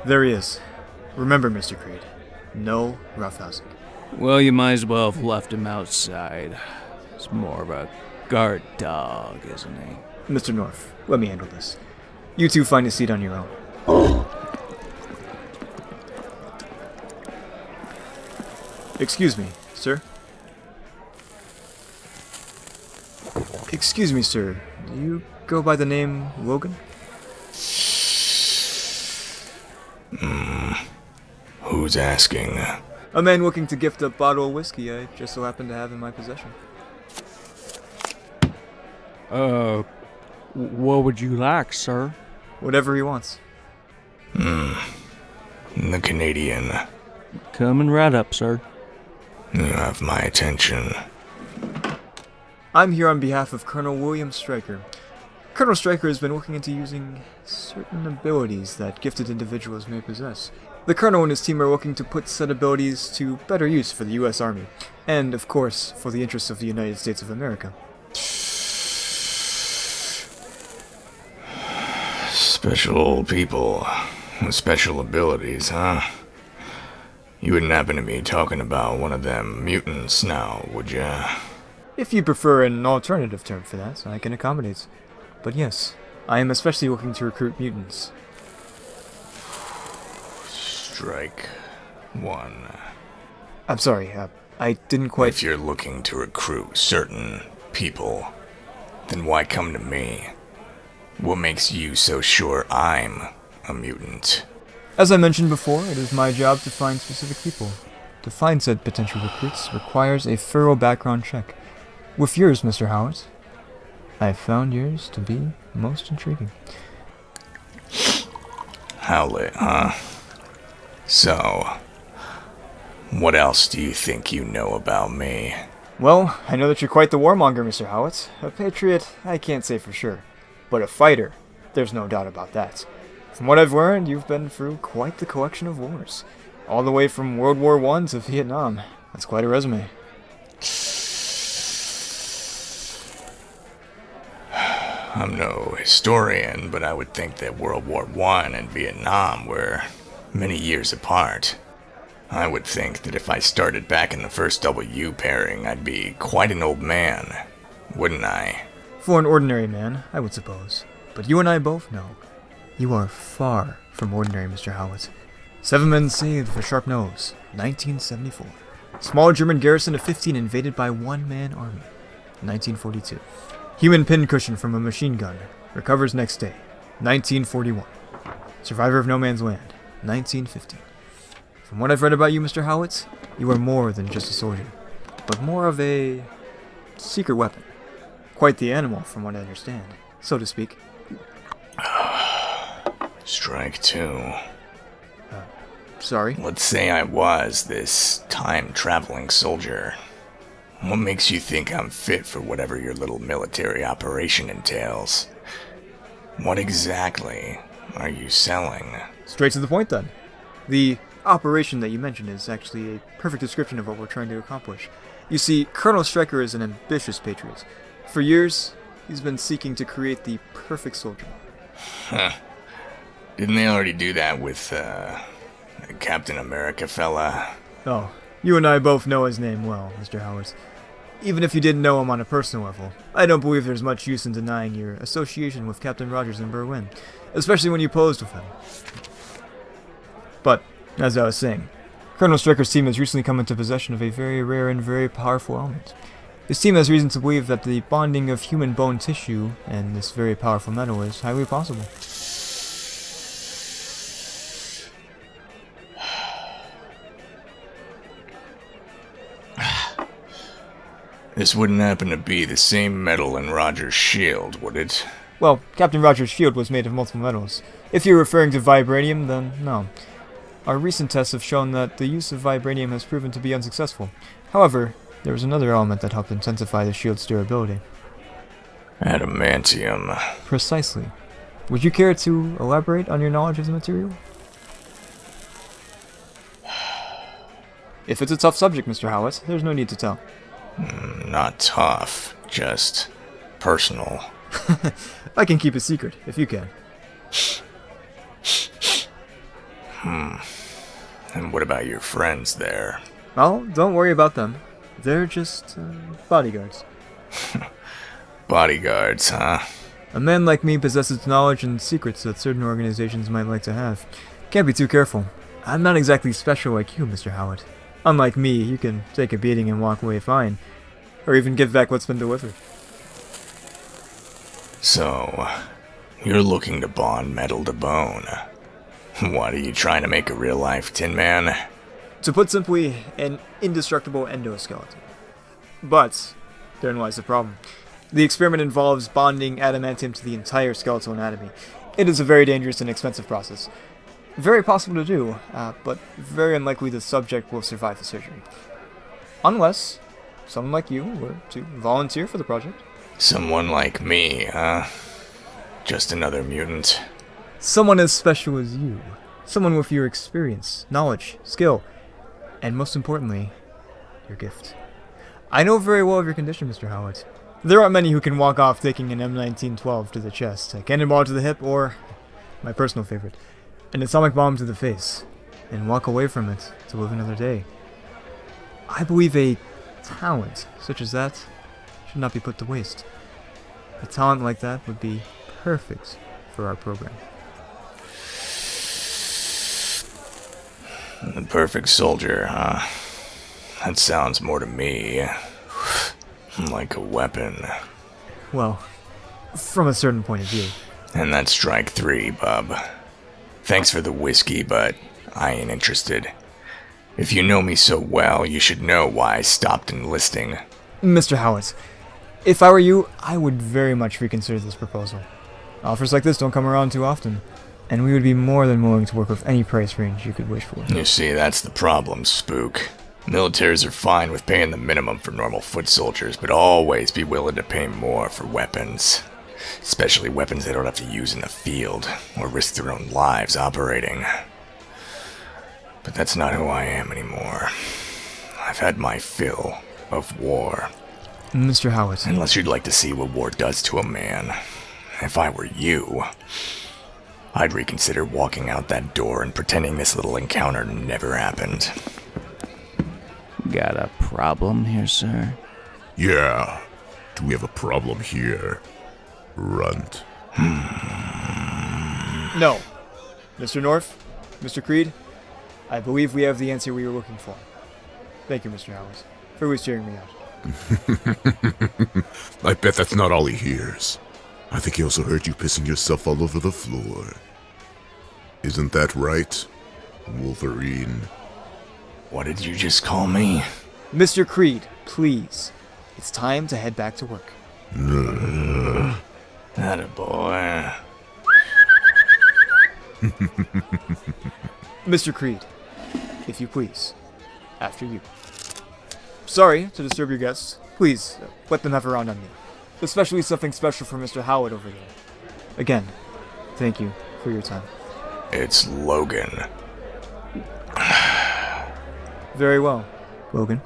There he is. Remember, Mr. Creed, no roughhousing. Well, you might as well have left him outside. He's more of a guard dog, isn't he? Mr. North, let me handle this. You two find a seat on your own. Excuse me, sir. Excuse me, sir. Do you go by the name Logan? Who's asking? A man looking to gift a bottle of whiskey I just so happen to have in my possession. What would you like, sir? Whatever he wants. The Canadian. Coming right up, sir. You have my attention. I'm here on behalf of Colonel William Stryker. Colonel Stryker has been looking into using certain abilities that gifted individuals may possess. The Colonel and his team are looking to put said abilities to better use for the U.S. Army, and, of course, for the interests of the United States of America. Special people with special abilities, huh? You wouldn't happen to be talking about one of them mutants now, would ya? If you prefer an alternative term for that, I can accommodate. But yes, I am especially looking to recruit mutants. Strike one. I'm sorry, I didn't quite... If you're looking to recruit certain people, then why come to me? What makes you so sure I'm a mutant? As I mentioned before, it is my job to find specific people. To find said potential recruits requires a thorough background check. With yours, Mr. Howard, I have found yours to be most intriguing. Howlet, huh? So, what else do you think you know about me? Well, I know that you're quite the warmonger, Mr. Howard. A patriot, I can't say for sure. But a fighter, there's no doubt about that. From what I've learned, you've been through quite the collection of wars. All the way from World War I to Vietnam. That's quite a resume. I'm no historian, but I would think that World War I and Vietnam were many years apart. I would think that if I started back in the first W pairing, I'd be quite an old man, wouldn't I? For an ordinary man, I would suppose. But you and I both know, you are far from ordinary, Mr. Howard. 7 men saved for Sharp Nose, 1974. Small German garrison of 15 invaded by one-man army, 1942. Human pincushion from a machine gun, recovers next day, 1941. Survivor of No Man's Land, 1950. From what I've read about you, Mr. Howard, you are more than just a soldier, but more of a secret weapon. Quite the animal, from what I understand, so to speak. Strike two. Sorry? Let's say I was this time-traveling soldier. What makes you think I'm fit for whatever your little military operation entails? What exactly are you selling? Straight to the point, then. The operation that you mentioned is actually a perfect description of what we're trying to accomplish. You see, Colonel Stryker is an ambitious patriot. For years, he's been seeking to create the perfect soldier. Huh. Didn't they already do that with, Captain America fella? Oh, you and I both know his name well, Mr. Howard. Even if you didn't know him on a personal level, I don't believe there's much use in denying your association with Captain Rogers in Berlin, especially when you posed with him. But, as I was saying, Colonel Stryker's team has recently come into possession of a very rare and very powerful element. His team has reason to believe that the bonding of human bone tissue and this very powerful metal is highly possible. This wouldn't happen to be the same metal in Roger's shield, would it? Well, Captain Rogers' shield was made of multiple metals. If you're referring to vibranium, then no. Our recent tests have shown that the use of vibranium has proven to be unsuccessful. However, there was another element that helped intensify the shield's durability. Adamantium. Precisely. Would you care to elaborate on your knowledge of the material? If it's a tough subject, Mr. Howard, there's no need to tell. Not tough, just personal. I can keep a secret, if you can. And what about your friends there? Well, don't worry about them. They're just bodyguards. Bodyguards, huh? A man like me possesses knowledge and secrets that certain organizations might like to have. Can't be too careful. I'm not exactly special like you, Mr. Howard. Unlike me, you can take a beating and walk away fine. Or even give back what's been delivered. So, you're looking to bond metal to bone. What, are you trying to make a real-life Tin Man? To put simply, an indestructible endoskeleton. But, therein lies the problem. The experiment involves bonding adamantium to the entire skeletal anatomy. It is a very dangerous and expensive process. Very possible to do, but very unlikely the subject will survive the surgery. Unless someone like you were to volunteer for the project. Someone like me, huh? Just another mutant. Someone as special as you. Someone with your experience, knowledge, skill, and most importantly, your gift. I know very well of your condition, Mr. Howard. There aren't many who can walk off taking an M1912 to the chest, a cannonball to the hip, or, my personal favorite, an atomic bomb to the face, and walk away from it to live another day. I believe a talent such as that should not be put to waste. A talent like that would be perfect for our program. The perfect soldier, huh? That sounds more to me like a weapon. Well, from a certain point of view. And that's strike 3, bub. Thanks for the whiskey, but I ain't interested. If you know me so well, you should know why I stopped enlisting. Mr. Howard, if I were you, I would very much reconsider this proposal. Offers like this don't come around too often, and we would be more than willing to work with any price range you could wish for. You see, that's the problem, Spook. Militaries are fine with paying the minimum for normal foot soldiers, but always be willing to pay more for weapons. Especially weapons they don't have to use in the field, or risk their own lives operating. But that's not who I am anymore. I've had my fill of war. Mr. Howard. Unless you'd like to see what war does to a man. If I were you, I'd reconsider walking out that door and pretending this little encounter never happened. Got a problem here, sir? Yeah. Do we have a problem here? Runt. No. Mr. North, Mr. Creed, I believe we have the answer we were looking for. Thank you, Mr. Howard, for always cheering me out. I bet that's not all he hears. I think he also heard you pissing yourself all over the floor. Isn't that right, Wolverine? What did you just call me? Mr. Creed, please. It's time to head back to work. Attaboy. Mr. Creed, if you please. After you. Sorry to disturb your guests. Please, let them have a round on me. Especially something special for Mr. Howard over there. Again, thank you for your time. It's Logan. Very well, Logan.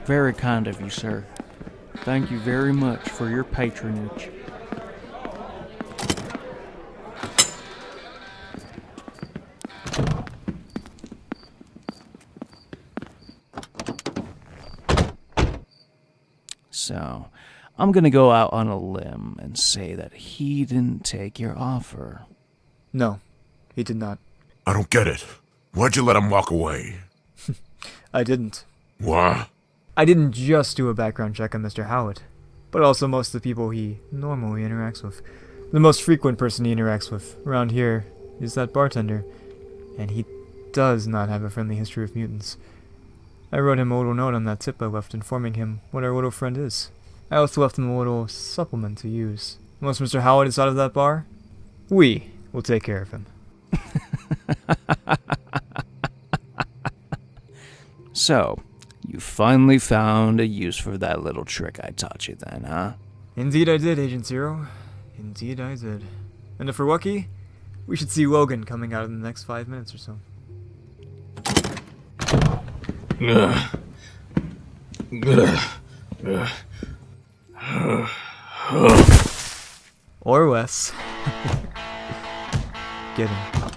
Very kind of you, sir. Thank you very much for your patronage. So, I'm gonna go out on a limb and say that he didn't take your offer. No, he did not. I don't get it. Why'd you let him walk away? I didn't. What? I didn't just do a background check on Mr. Howard, but also most of the people he normally interacts with. The most frequent person he interacts with around here is that bartender, and he does not have a friendly history with mutants. I wrote him a little note on that tip I left informing him what our little friend is. I also left him a little supplement to use. Once Mr. Howard is out of that bar, we will take care of him. So, you finally found a use for that little trick I taught you then, huh? Indeed I did, Agent Zero. Indeed I did. And if we're lucky, we should see Logan coming out in the next 5 minutes or so. Or less. Get him.